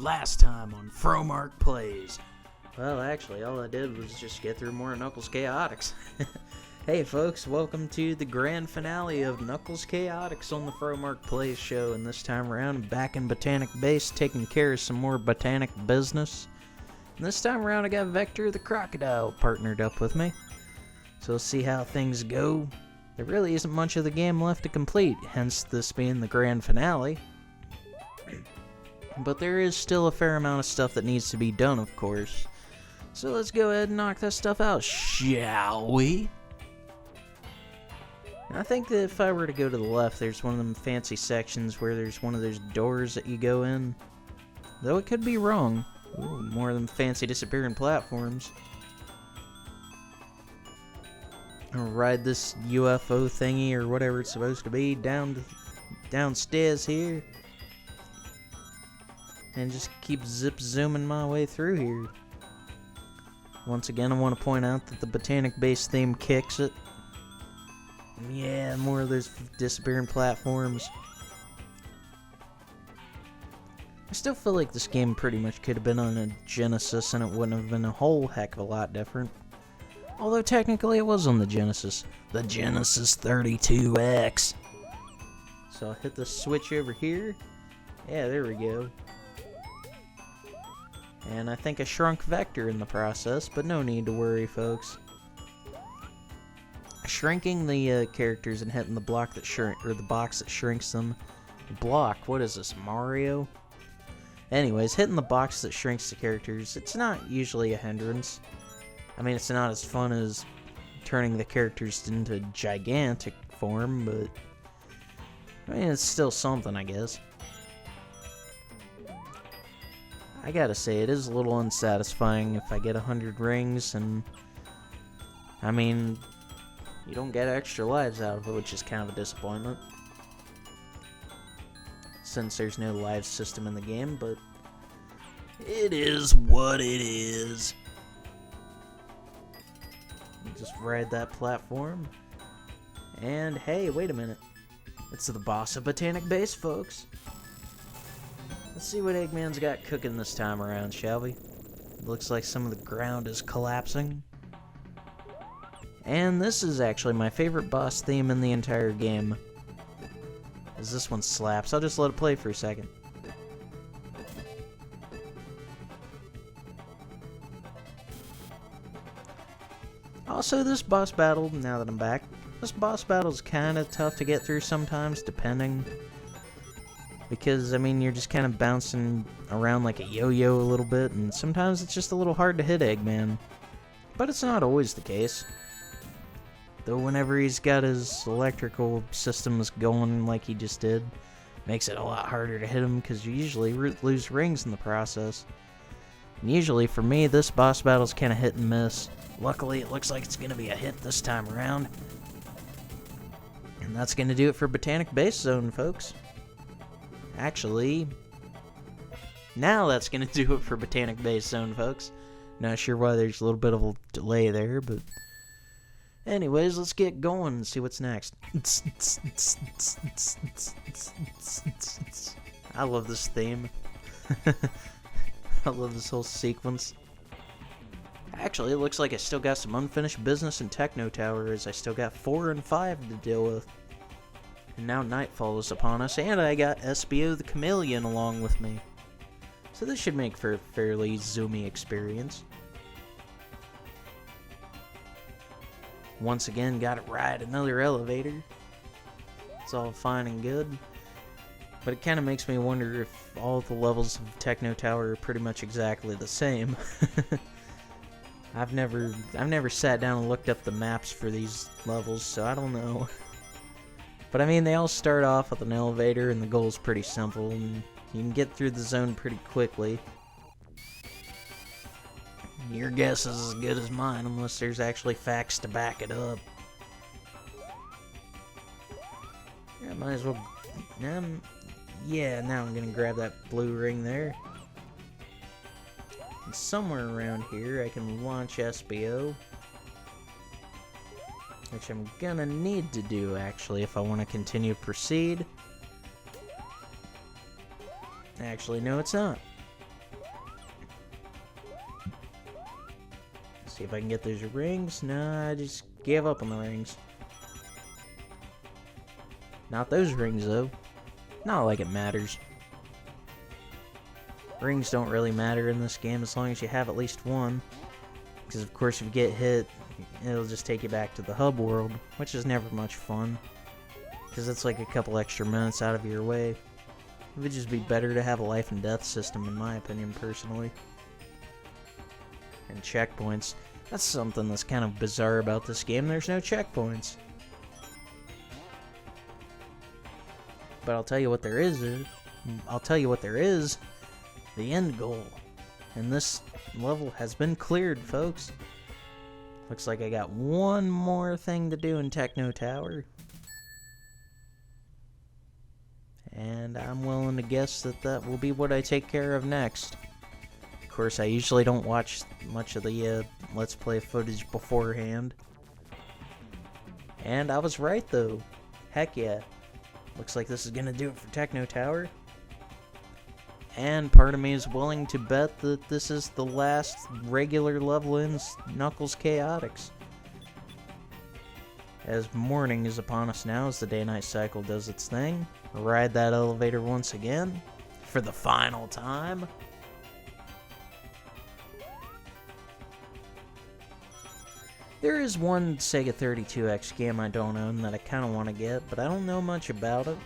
Last time on Fromark Plays. Well, actually, all I did was just get through more Knuckles Chaotix. Hey folks, welcome to the grand finale of Knuckles Chaotix on the Fromark Plays show, and this time around I'm back in Botanic Base taking care of some more botanic business. And this time around I got Vector the Crocodile partnered up with me. So we'll see how things go. There really isn't much of the game left to complete, hence this being the grand finale. But there is still a fair amount of stuff that needs to be done, of course. So let's go ahead and knock that stuff out, shall we? And I think that if I were to go to the left, there's one of them fancy sections where there's one of those doors that you go in. Though it could be wrong. Ooh, more of them fancy disappearing platforms. I'll ride this UFO thingy or whatever it's supposed to be downstairs here. And just keep zooming my way through here. Once again, I want to point out that the Botanic Base theme kicks it. Yeah, more of those disappearing platforms. I still feel like this game pretty much could have been on a Genesis and it wouldn't have been a whole heck of a lot different. Although technically it was on the Genesis. The Genesis 32X. So I'll hit the switch over here. Yeah, there we go. And I think I shrunk Vector in the process, but no need to worry, folks. Shrinking the characters and hitting the block that the box that shrinks them. Block? What is this, Mario? Anyways, hitting the box that shrinks the characters, it's not usually a hindrance. I mean, it's not as fun as turning the characters into gigantic form, but I mean, it's still something, I guess. I gotta say, it is a little unsatisfying if I get 100 rings, and I mean, you don't get extra lives out of it, which is kind of a disappointment. Since there's no live system in the game, but it is what it is. Just ride that platform. And hey, wait a minute. It's the boss of Botanic Base, folks. Let's see what Eggman's got cooking this time around, shall we? Looks like some of the ground is collapsing. And this is actually my favorite boss theme in the entire game. As this one slaps. I'll just let it play for a second. Also, this boss battle, now that I'm back, this boss battle is kind of tough to get through sometimes, depending. Because, I mean, you're just kind of bouncing around like a yo-yo a little bit, and sometimes it's just a little hard to hit Eggman. But it's not always the case. Though whenever he's got his electrical systems going like he just did, makes it a lot harder to hit him because you usually lose rings in the process. And usually for me, this boss battle's kind of hit and miss. Luckily, it looks like it's going to be a hit this time around. And that's going to do it for Botanic Base Zone, folks. Actually, now that's going to do it for Botanic Base Zone, folks. Not sure why there's a little bit of a delay there, but anyways, let's get going and see what's next. I love this theme. I love this whole sequence. Actually, it looks like I still got some unfinished business in Techno Tower, as I still got 4 and 5 to deal with. And now nightfall is upon us, and I got SBO the Chameleon along with me. So this should make for a fairly zoomy experience. Once again, gotta ride another elevator. It's all fine and good. But it kind of makes me wonder if all the levels of Techno Tower are pretty much exactly the same. I've never sat down and looked up the maps for these levels, so I don't know. But I mean, they all start off with an elevator, and the goal is pretty simple, and you can get through the zone pretty quickly. Your guess is as good as mine, unless there's actually facts to back it up. Yeah, might as well. Yeah, now I'm gonna grab that blue ring there. And somewhere around here, I can launch SBO. Which I'm gonna need to do, actually, if I want to continue to proceed. Actually, no, it's not. See if I can get those rings. Nah, I just gave up on the rings. Not those rings, though. Not like it matters. Rings don't really matter in this game as long as you have at least one. Because, of course, if you get hit, it'll just take you back to the hub world, which is never much fun. Because it's like a couple extra minutes out of your way. It would just be better to have a life and death system, in my opinion, personally. And checkpoints. That's something that's kind of bizarre about this game. There's no checkpoints. But I'll tell you what there is. The end goal. And this level has been cleared, folks. Looks like I got one more thing to do in Techno Tower. And I'm willing to guess that that will be what I take care of next. Of course, I usually don't watch much of the Let's Play footage beforehand. And I was right, though. Heck yeah. Looks like this is gonna do it for Techno Tower. And part of me is willing to bet that this is the last regular level in Knuckles Chaotix. As morning is upon us now, as the day-night cycle does its thing. Ride that elevator once again, for the final time. There is one Sega 32X game I don't own that I kind of want to get, but I don't know much about it.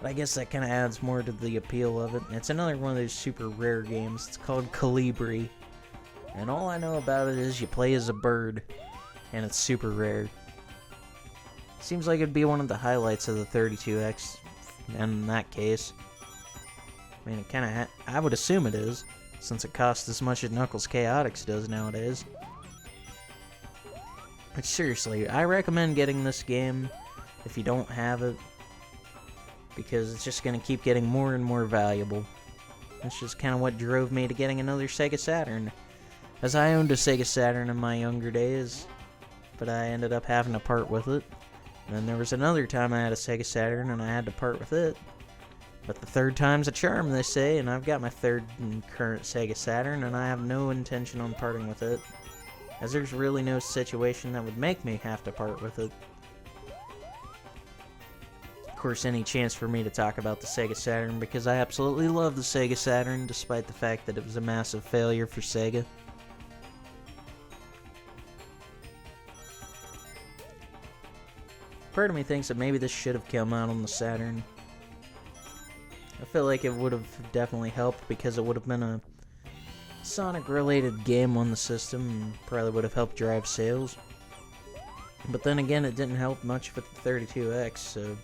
But I guess that kind of adds more to the appeal of it. And it's another one of those super rare games. It's called Calibri. And all I know about it is you play as a bird, and it's super rare. Seems like it'd be one of the highlights of the 32X in that case. I mean, it kind of I would assume it is, since it costs as much as Knuckles Chaotix does nowadays. But seriously, I recommend getting this game if you don't have it, because it's just going to keep getting more and more valuable. That's just kind of what drove me to getting another Sega Saturn, as I owned a Sega Saturn in my younger days, but I ended up having to part with it. And then there was another time I had a Sega Saturn and I had to part with it. But the third time's a charm, they say, and I've got my third and current Sega Saturn, and I have no intention on parting with it, as there's really no situation that would make me have to part with it. Of course, any chance for me to talk about the Sega Saturn, because I absolutely love the Sega Saturn, despite the fact that it was a massive failure for Sega. Part of me thinks that maybe this should have come out on the Saturn. I feel like it would have definitely helped, because it would have been a Sonic-related game on the system, and probably would have helped drive sales. But then again, it didn't help much with the 32X, so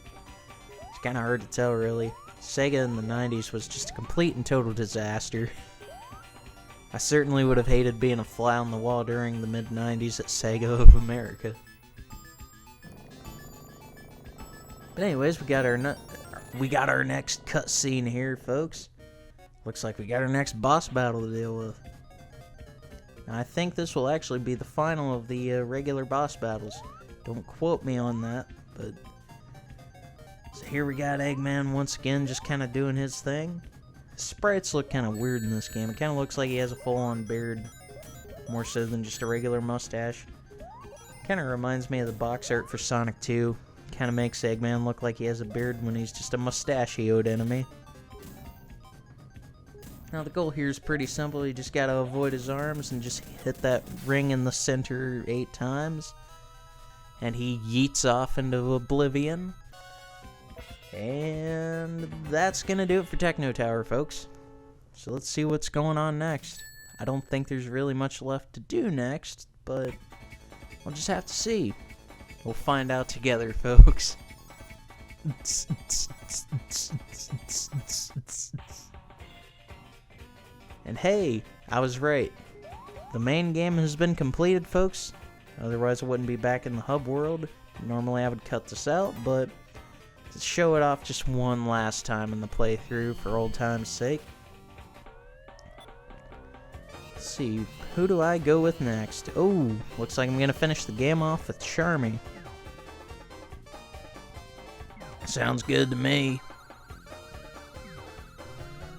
it's kind of hard to tell, really. Sega in the 90s was just a complete and total disaster. I certainly would have hated being a fly on the wall during the mid-90s at Sega of America. But anyways, we got our next cutscene here, folks. Looks like we got our next boss battle to deal with. Now, I think this will actually be the final of the regular boss battles. Don't quote me on that, but so here we got Eggman once again, just kind of doing his thing. His sprites look kind of weird in this game. It kind of looks like he has a full-on beard, more so than just a regular mustache. Kind of reminds me of the box art for Sonic 2. Kind of makes Eggman look like he has a beard when he's just a mustachioed enemy. Now the goal here is pretty simple. You just gotta avoid his arms and just hit that ring in the center 8 times. And he yeets off into oblivion. And that's gonna do it for Techno Tower, folks. So let's see what's going on next. I don't think there's really much left to do next, but we'll just have to see. We'll find out together, folks. And hey, I was right. The main game has been completed, folks. Otherwise, I wouldn't be back in the hub world. Normally, I would cut this out, but to show it off just one last time in the playthrough for old time's sake. Let's see, who do I go with next? Oh, looks like I'm gonna finish the game off with Charmy. Sounds good to me.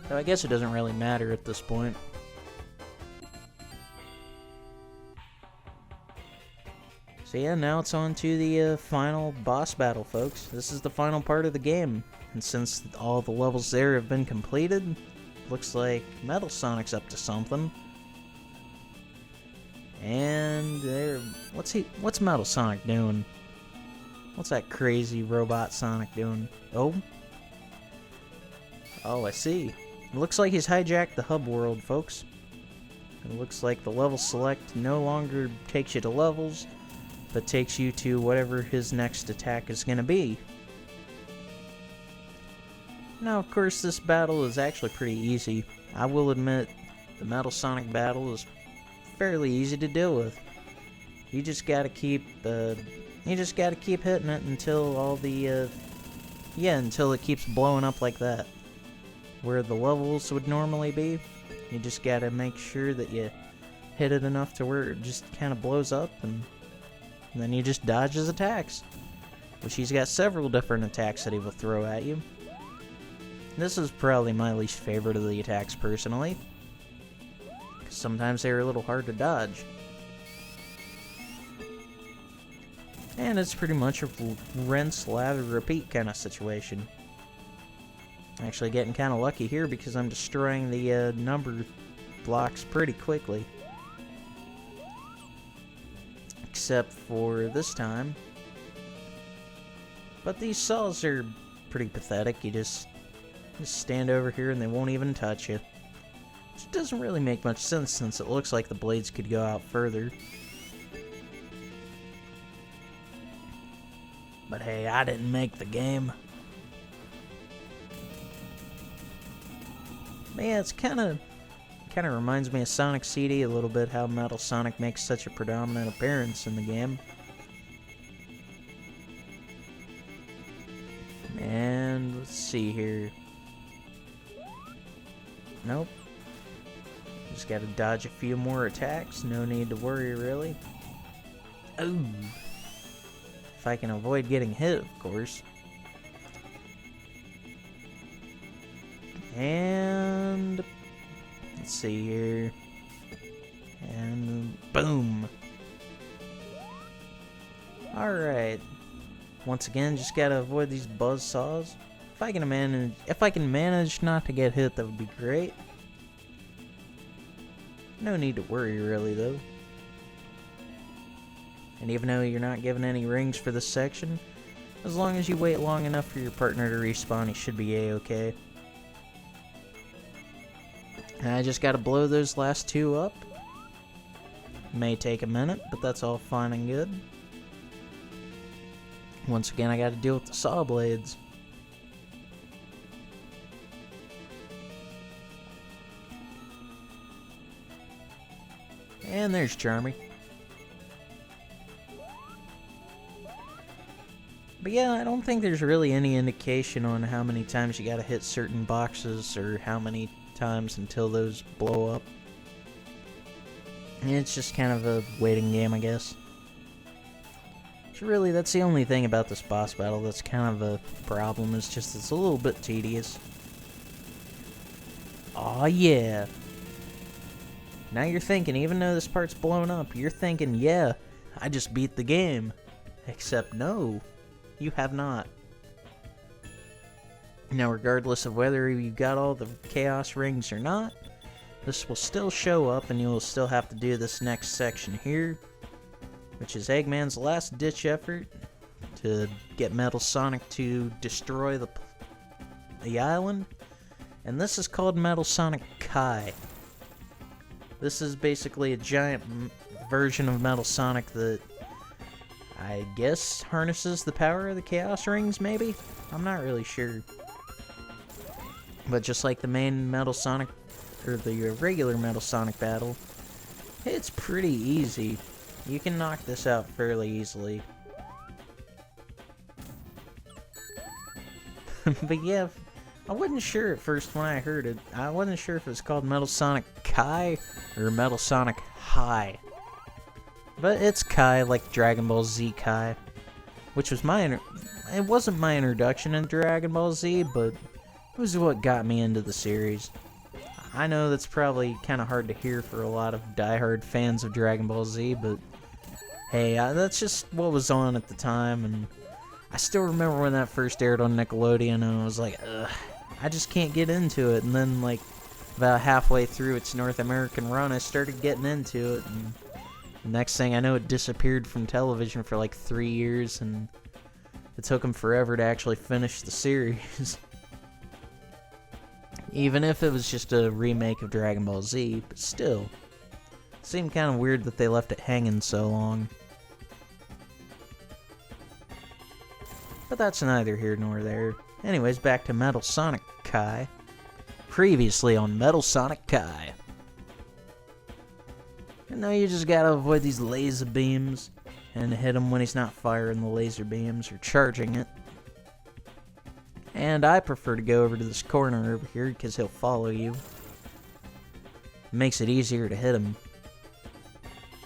So I guess it doesn't really matter at this point. So yeah, now it's on to the final boss battle, folks. This is the final part of the game. And since all the levels there have been completed, looks like Metal Sonic's up to something. And there, what's Metal Sonic doing? What's that crazy robot Sonic doing? Oh, I see. It looks like he's hijacked the hub world, folks. It looks like the level select no longer takes you to levels, but takes you to whatever his next attack is going to be. Now, of course, this battle is actually pretty easy. I will admit, the Metal Sonic battle is fairly easy to deal with. You just gotta keep hitting it until all the until it keeps blowing up like that. Where the levels would normally be, you just gotta make sure that you hit it enough to where it just kind of blows up, and then you just dodge his attacks. Which he's got several different attacks that he will throw at you. This is probably my least favorite of the attacks personally. Sometimes they're a little hard to dodge. And it's pretty much a rinse, lather, repeat kind of situation. Actually getting kind of lucky here because I'm destroying the number blocks pretty quickly. Except for this time. But these saws are pretty pathetic. You just stand over here and they won't even touch you. Which doesn't really make much sense since it looks like the blades could go out further. But hey, I didn't make the game. But yeah, it's kind of reminds me of Sonic CD a little bit, how Metal Sonic makes such a predominant appearance in the game. And let's see here. Nope. Just gotta dodge a few more attacks. No need to worry, really. Oh. If I can avoid getting hit, of course. And let's see here. And boom. Alright. Once again, just gotta avoid these buzz saws. If I can manage not to get hit, that would be great. No need to worry, really, though. And even though you're not given any rings for this section, as long as you wait long enough for your partner to respawn, you should be a-okay. And I just gotta blow those last two up. May take a minute, but that's all fine and good. Once again, I gotta deal with the saw blades. And there's Charmy. But yeah, I don't think there's really any indication on how many times you gotta hit certain boxes or how many times until those blow up. And it's just kind of a waiting game, I guess. So really, that's the only thing about this boss battle that's kind of a problem, is just it's a little bit tedious. Aw, yeah. Now you're thinking, even though this part's blown up, you're thinking, yeah, I just beat the game. Except no, you have not. Now, regardless of whether you got all the Chaos Rings or not, this will still show up and you'll still have to do this next section here, which is Eggman's last-ditch effort to get Metal Sonic to destroy the island. And this is called Metal Sonic Kai. This is basically a giant version of Metal Sonic that I guess harnesses the power of the Chaos Rings, maybe? I'm not really sure. But just like the main Metal Sonic, or the regular Metal Sonic battle, it's pretty easy. You can knock this out fairly easily. But yeah, I wasn't sure at first when I heard it. I wasn't sure if it was called Metal Sonic Kai or Metal Sonic High. But it's Kai, like Dragon Ball Z Kai. Which was it wasn't my introduction into Dragon Ball Z, but it was what got me into the series. I know that's probably kind of hard to hear for a lot of diehard fans of Dragon Ball Z, but hey, that's just what was on at the time, and I still remember when that first aired on Nickelodeon, and I was like, ugh, I just can't get into it. And then, like, about halfway through its North American run, I started getting into it, and the next thing I know, it disappeared from television for like 3 years, and it took them forever to actually finish the series. Even if it was just a remake of Dragon Ball Z, but still. It seemed kind of weird that they left it hanging so long. But that's neither here nor there. Anyways, back to Metal Sonic Kai. Previously on Metal Sonic Kai. And now you just gotta avoid these laser beams and hit him when he's not firing the laser beams or charging it. And I prefer to go over to this corner over here because he'll follow you. It makes it easier to hit him.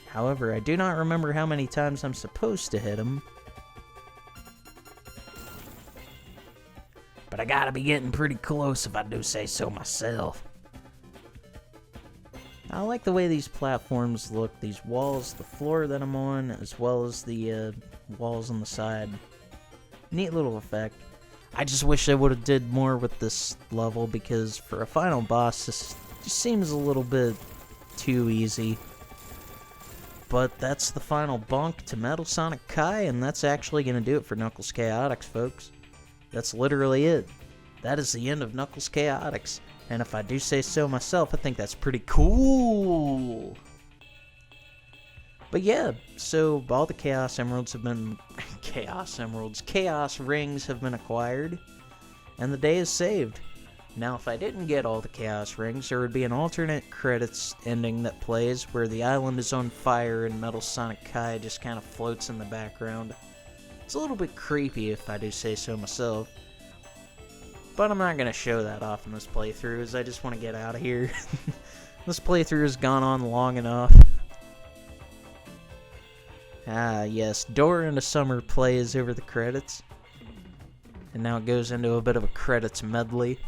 However, I do not remember how many times I'm supposed to hit him. But I gotta be getting pretty close if I do say so myself. I like the way these platforms look, these walls, the floor that I'm on, as well as the walls on the side. Neat little effect. I just wish I would have did more with this level, because for a final boss, this just seems a little bit too easy. But that's the final bunk to Metal Sonic Kai, and that's actually going to do it for Knuckles Chaotix, folks. That's literally it. That is the end of Knuckles Chaotix. And if I do say so myself, I think that's pretty cool. But yeah, so all the Chaos Emeralds have been... Chaos Rings have been acquired. And the day is saved. Now, if I didn't get all the Chaos Rings, there would be an alternate credits ending that plays where the island is on fire and Metal Sonic Kai just kind of floats in the background. It's a little bit creepy if I do say so myself. But I'm not going to show that off in this playthrough, as I just want to get out of here. This playthrough has gone on long enough. Ah, yes, Door into Summer plays over the credits. And now it goes into a bit of a credits medley.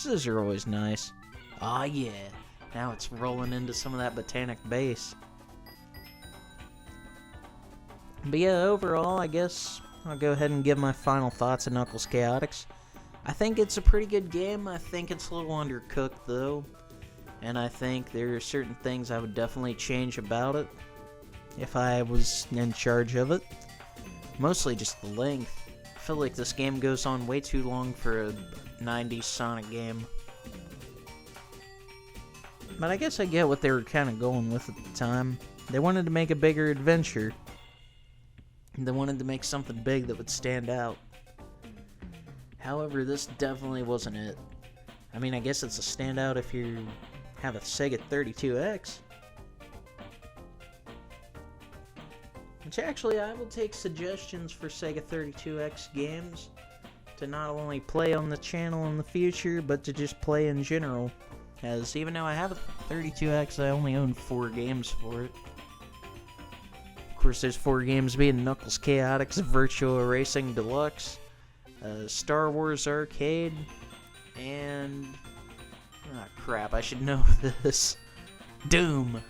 These are always nice. Ah, yeah. Now it's rolling into some of that Botanic bass. But yeah, overall, I guess I'll go ahead and give my final thoughts on Knuckles Chaotix. I think it's a pretty good game. I think it's a little undercooked, though. And I think there are certain things I would definitely change about it if I was in charge of it. Mostly just the length. I feel like this game goes on way too long for a 90s Sonic game. But I guess I get what they were kind of going with at the time. They wanted to make a bigger adventure. They wanted to make something big that would stand out. However, this definitely wasn't it. I mean, I guess it's a standout if you have a Sega 32X. Which actually, I will take suggestions for Sega 32X games to not only play on the channel in the future, but to just play in general. As even though I have a 32X, I only own 4 games for it. Of course, there's 4 games being Knuckles Chaotix, Virtua Racing Deluxe, Star Wars Arcade, and... ah, crap, I should know this. Doom!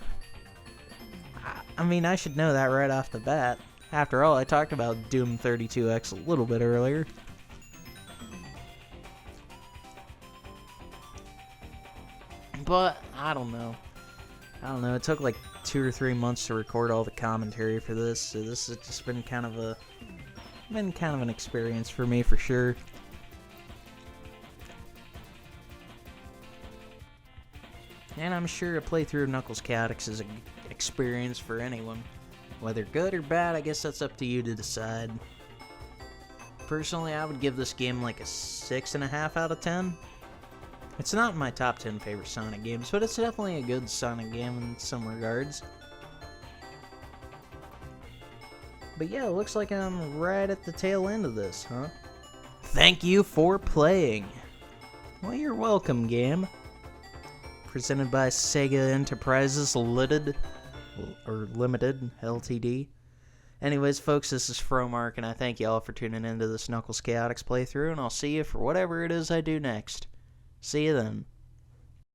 I mean, I should know that right off the bat. After all, I talked about Doom 32X a little bit earlier. But, I don't know. It took like 2 or 3 months to record all the commentary for this, so this has just been kind of an experience for me for sure. And I'm sure a playthrough of Knuckles Chaotix is an experience for anyone. Whether good or bad, I guess that's up to you to decide. Personally, I would give this game like a 6.5 out of 10. It's not in my top 10 favorite Sonic games, but it's definitely a good Sonic game in some regards. But yeah, it looks like I'm right at the tail end of this, huh? Thank you for playing! Well, you're welcome, game. Presented by Sega Enterprises Limited, Ltd. Anyways, folks, this is Fromark, and I thank y'all for tuning into this Knuckles Chaotix playthrough, and I'll see you for whatever it is I do next. See you then.